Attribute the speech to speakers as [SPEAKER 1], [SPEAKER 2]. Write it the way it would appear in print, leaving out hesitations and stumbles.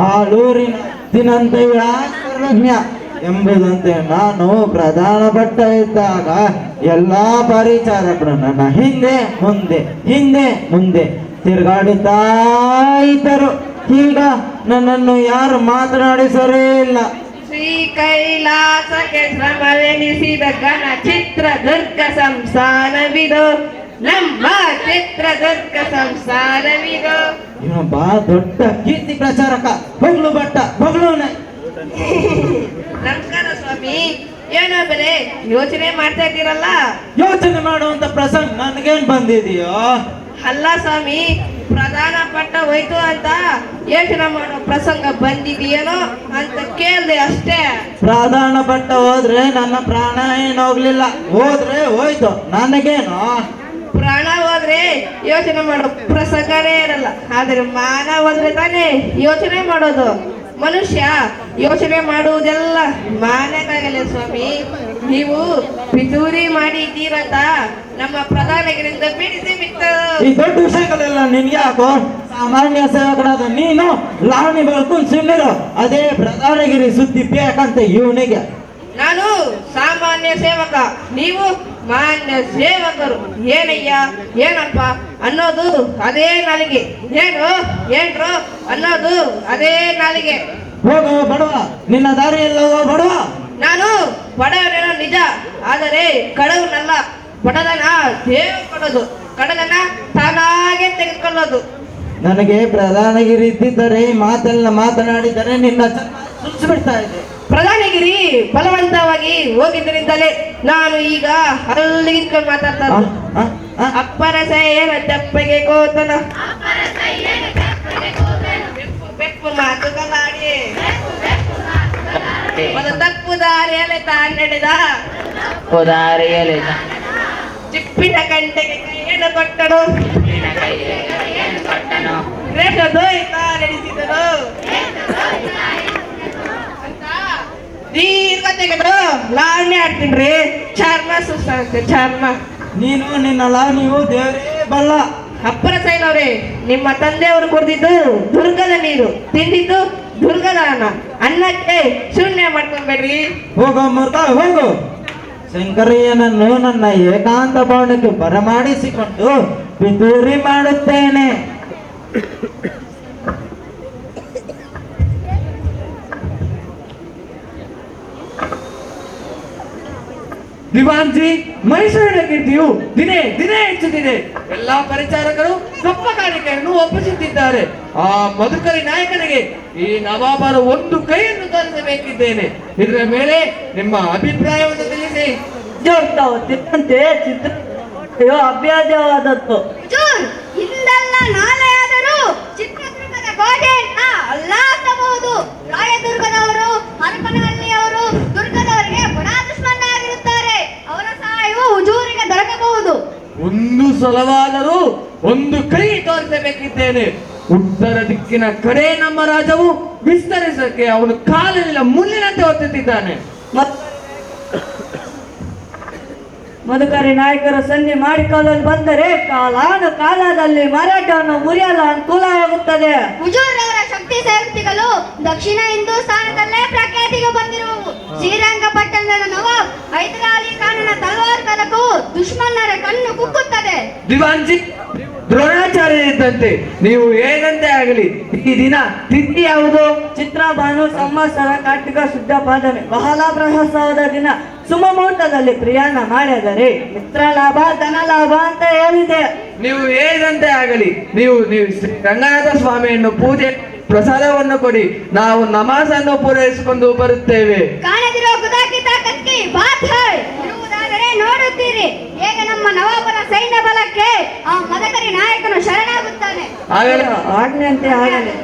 [SPEAKER 1] ಆಲೂರಿನ ದಿನಂತೆ ಸರ್ವಜ್ಞ ಎಂಬುದಂತೆ ನಾನು ಪ್ರಧಾನ ಭಟ್ಟ ಇದ್ದಾಗ ಎಲ್ಲಾ ಪರಿಚಾರಕರು ನನ್ನ ಹಿಂದೆ ಮುಂದೆ ತಿರುಗಾಡುತ್ತಾ ಇದ್ದರು. ಈಗ ನನ್ನನ್ನು ಯಾರು ಮಾತನಾಡಿಸರೇ ಇಲ್ಲ.
[SPEAKER 2] ಶ್ರೀ ಕೈಲಾಸಕ್ಕೆ ಶ್ರಮವೆನಿಸಿದ ಘನ ಚಿತ್ರದುರ್ಗ ಸಂಸ್ಥಾನವಿದು, ನಮ್ಮ ಚಿತ್ರದುರ್ಗ ಸಂಸ್ಥಾನವಿದು.
[SPEAKER 1] ಇವನೊಬ್ಬ ದೊಡ್ಡ ಕೀರ್ತಿ ಪ್ರಚಾರಕ, ಬೊಗಳು ಭಟ್ಟ ಬೊಗಳೋನೆ.
[SPEAKER 2] ನಮಸ್ಕಾರ ಸ್ವಾಮಿ. ಏನೋ ಬೆಲೆ ಯೋಚನೆ ಮಾಡ್ತಾ ಇದ್ದೀರಲ್ಲ?
[SPEAKER 1] ಯೋಚನೆ ಮಾಡುವಂತ ಪ್ರಸಂಗ ನನಗೇನ್ ಬಂದಿದೆಯೋ?
[SPEAKER 2] ಅಲ್ಲ ಸ್ವಾಮಿ, ಪ್ರಧಾನ ಪಟ್ಟ ಹೋಯ್ತು ಅಂತ ಯೋಚನೆ ಮಾಡೋ ಪ್ರಸಂಗ ಬಂದಿದೆಯೇನೋ ಅಂತ ಕೇಳ್ದೆ ಅಷ್ಟೇ.
[SPEAKER 1] ಪ್ರಧಾನ ಪಟ್ಟ ಹೋದ್ರೆ ನನ್ನ ಪ್ರಾಣ ಏನೋಗ್ಲಿಲ್ಲ, ಹೋದ್ರೆ ಹೋಯ್ತು, ನನಗೇನು?
[SPEAKER 2] ಪ್ರಾಣ ಹೋದ್ರೆ ಯೋಚನೆ ಮಾಡೋ ಪ್ರಸಂಗನೇ ಇರಲ್ಲ, ಆದ್ರೆ ಮಾನ ಹೋದ್ರೆ ತಾನೇ ಯೋಚನೆ ಮಾಡೋದು. ಮನುಷ್ಯ ಯೋಚನೆ ಮಾಡುವುದೆಲ್ಲ ಮಾನಕ್ಕಾಗಲ್ಲ ಸ್ವಾಮಿ. ನೀವು ಪಿತೂರಿ ಮಾಡಿದ್ದೀರಂತ ನಮ್ಮ ಪ್ರಧಾನಿಗರಿಂದ ಬಿಡಿಸಿ ಬಿಟ್ಟು.
[SPEAKER 1] ಈ ದೊಡ್ಡ ವಿಷಯಗಳೆಲ್ಲ ನಿನ್ಗೆ ಯಾಕೋ? ಸಾಮಾನ್ಯ ಸೇವಕರಾದ ನೀನು ಲಾವಣಿ ಬೆಳ್ಕೊಂಡು ಸುಮ್ಮನಿರು. ಅದೇ ಪ್ರಧಾನಗಿರಿ ಸುದ್ದಿ ಬೇಕಂತ ಇವನಿಗೆ.
[SPEAKER 2] ನಾನು ಸಾಮಾನ್ಯ ಸೇವಕ, ನೀವು ಮಾನ್ಯ ಸೇವಕರು. ಏನಯ್ಯ ಏನಪ್ಪ ಅನ್ನೋದು ಅದೇ ನಾಲಿಗೆ, ಏನ್ರು ಅನ್ನೋದು ಅದೇ ನಾಲಿಗೆ.
[SPEAKER 1] ಹೋಗೋ ಬಡವ, ನಿನ್ನ ದಾರಿಯಲ್ಲವೋ ಬಡವ.
[SPEAKER 2] ನಾನು ಬಡವನೇನೋ ನಿಜ, ಆದರೆ ಕಡವನಲ್ಲ. ಬಡದನ ದೇವ ಕೊಡೋದು, ಕಡದನ ತಾನಾಗೆ ತೆಗೆದುಕೊಳ್ಳೋದು.
[SPEAKER 1] ನನಗೆ ಪ್ರಧಾನಗಿರಿ ಇದ್ದಿದ್ದರೆ ಮಾತೆಲ್ಲ ಮಾತನಾಡಿದರೆ ನಿನ್ನ ಸುಳಿಸಿಬಿಡ್ತಾ ಇದೆ.
[SPEAKER 2] ಪ್ರಧಾನಗಿರಿ ಬಲವಂತವಾಗಿ ಹೋಗಿದ್ದರಿಂದಲೇ ನಾನು ಈಗ ಅಲ್ಲಿ ನಿಂತ್ಕೊಂಡು ಮಾತಾಡ್ತಾ ಇರೋದು. ಅಪ್ಪರ ಸೈಯನ ತೆಪ್ಪಗೆ ಕೋತನ, ಬೆಪ್ಪು ಮಾತುಗಳಾಡಿ ಒಂದು ತಪ್ಪು ದಾರಿಯಲ್ಲಿ ತಾನೆಡೆದ ಚಿಪ್ಪಿನ ಗಂಟೆಗೆ ಕೈಯನ್ನು ಕೊಟ್ಟನು, ರೇಷದೋಯ್ತ ನಡೆಸಿದನು ಅಂತ ದೀರ್ಘ ತೆಗೆದು ಲಾವಣಿ ಆಡ್ತೀನ್ರಿ. ಚರ್ಮ ಸುಸ್ತಾಗುತ್ತೆ, ಚರ್ಮ.
[SPEAKER 1] ನೀನು ನಿನ್ನ ನೀವು ದೇವರೇ ಬಲ್ಲ.
[SPEAKER 2] ಅಪ್ಪರ ಸೈನವ್ರೆ, ನಿಮ್ಮ ತಂದೆಯವರು ಕುಡಿದಿದ್ದು ದುರ್ಗದ ನೀರು, ತಿಂದಿದ್ದು ದುರ್ಗದ ಅನ್ನಕ್ಕೆ ಶೂನ್ಯ ಮಾಡ್ಕೊಂಡ್ಬೇಡ್ರಿ.
[SPEAKER 1] ಹೋಗೋ ಮೂರ್ಖ ಹೋಗು. ಶಂಕರಯ್ಯನನ್ನು ನನ್ನ ಏಕಾಂತ ಭವನಕ್ಕೆ ಬರಮಾಡಿಸಿಕೊಂಡು ಪಿತೂರಿ ಮಾಡುತ್ತೇನೆ.
[SPEAKER 3] ದಿವಾನ್ಜಿ, ಮೈಸೂರಿನ ಕೀರ್ತಿಯು ದಿನೇ ಹೆಚ್ಚುತ್ತಿದೆ. ಎಲ್ಲಾ ಪರಿಚಾರಕರು ತಮ್ಮ ಕಾಣಿಕೆಯನ್ನು ಒಪ್ಪಿಸುತ್ತಿದ್ದಾರೆ. ಆ ಮಧುಕರಿ ನಾಯಕನಿಗೆ ಈ ನವಾಬರ ಒಂದು ಕೈಯನ್ನು ತೋರಿಸಬೇಕಿದ್ದೇನೆ. ಇದರ ಮೇಲೆ ನಿಮ್ಮ ಅಭಿಪ್ರಾಯವನ್ನು ತಿಳಿಸಿ.
[SPEAKER 4] ಅಭ್ಯಾಸವಾದದ್ದು ಇಂದಲ್ಲ ನಾಳೆಯಾದರೂ ಚಿತ್ರದುರ್ಗದ ಗೋಡೆಯನ್ನ ಅಲ್ಲಾಸಬಹುದು. ರಾಯದುರ್ಗದವರು, ಹರಪನಹಳ್ಳಿಯವರು ದುರ್ಗದವರಿಗೆ ಬಡ ದುಶ್ಮನಾಗಿರುತ್ತಾರೆ. ಅವರ ಸಹಾಯವು ಹುಜೂರಿಗೆ ದೊರಕಬಹುದು.
[SPEAKER 3] ಒಂದು ಸಲವಾದರೂ ಒಂದು ಕೈ ತೋರಿಸಬೇಕಿದ್ದೇನೆ. ಉತ್ತರ ದಿಕ್ಕಿನ ಕಡೆ ನಮ್ಮ ರಾಜವು ವಿಸ್ತರಿಸಕ್ಕೆ ಅವನು ಕಾಲಿನ ಮುಳ್ಳಿನಂತೆ ಒತ್ತುತ್ತಿದ್ದಾನೆ.
[SPEAKER 5] ಮಧುಕರಿ ನಾಯಕರು ಸಂಧಿ ಮಾಡಿಕೊಳ್ಳಲು ಬಂದರೆ ಕಾಲದಲ್ಲಿ ಮರಾಠವನ್ನು ಮುರಿಯಲು ಅನುಕೂಲವಾಗುತ್ತದೆ.
[SPEAKER 4] ಹುಜೂರ್ ಅವರ ಶಕ್ತಿ ಶಕ್ತಿಗಳು ದಕ್ಷಿಣ ಹಿಂದೂಸ್ತಾನದಲ್ಲೇ ಪ್ರಖ್ಯಾತಿಗೆ ಬಂದಿರುವವು. ಶ್ರೀರಂಗಪಟ್ಟಣದ ನವಾಬ್ ಹೈದರ್ ಅಲಿ ಖಾನನ ತಲವಾರ್ ಕಲಕು ದುಶ್ಮನ್ನರ ಕಣ್ಣು ಕುಕ್ಕುತ್ತದೆ.
[SPEAKER 3] ದಿವಾನ್ಜಿ, ದ್ರೋಣಾಚಾರ್ಯ ಇದ್ದಂತೆ ನೀವು ಏನಂತೆ ಆಗಲಿ. ಈ ದಿನ ತಿಥಿ ಯಾವುದು?
[SPEAKER 5] ಚಿತ್ರಭಾನು ಸಂವತ್ಸರ ಕಾರ್ತಿಕ ಶುದ್ಧ ಪಾದಮೆ, ಬಹಳ ಪ್ರಶಸ್ತವಾದ ದಿನ. ಸುಮಮುಹೂರ್ತದಲ್ಲಿ ಪ್ರಯಾಣ ಮಾಡಿದರೆ ಮಿತ್ರ ಲಾಭ ಧನ ಲಾಭ ಅಂತ ಹೇಳಿದೆ.
[SPEAKER 3] ನೀವು ಏನಂತೆ ಆಗಲಿ. ನೀವು ಶ್ರೀ ರಂಗನಾಥ ಸ್ವಾಮಿಯನ್ನು ಪೂಜೆ ಪ್ರಸಾದವನ್ನು ಕೊಡಿ, ನಾವು ನಮಾಜನ್ನು ಪೂರೈಸಿಕೊಂಡು ಬರುತ್ತೇವೆ.
[SPEAKER 4] ಕಾಣದಿರೋ ಗುದಾಕಿ ತಾಕತ್ಕಿ ಬಾತ್ ಹೈ. ಇರುವುದಾದರೆ ನೋಡುತ್ತೀರಿ ಹೇಗೆ ನಮ್ಮ ನವಾಬರ ಸೈನ್ಯ ಬಲಕ್ಕೆ ಆ ಮದಕರಿ ನಾಯಕನು ಶರಣಾಗುತ್ತಾನೆ.
[SPEAKER 5] ಆಜ್ಞೆಯಂತೆ ಆಗಲಿ.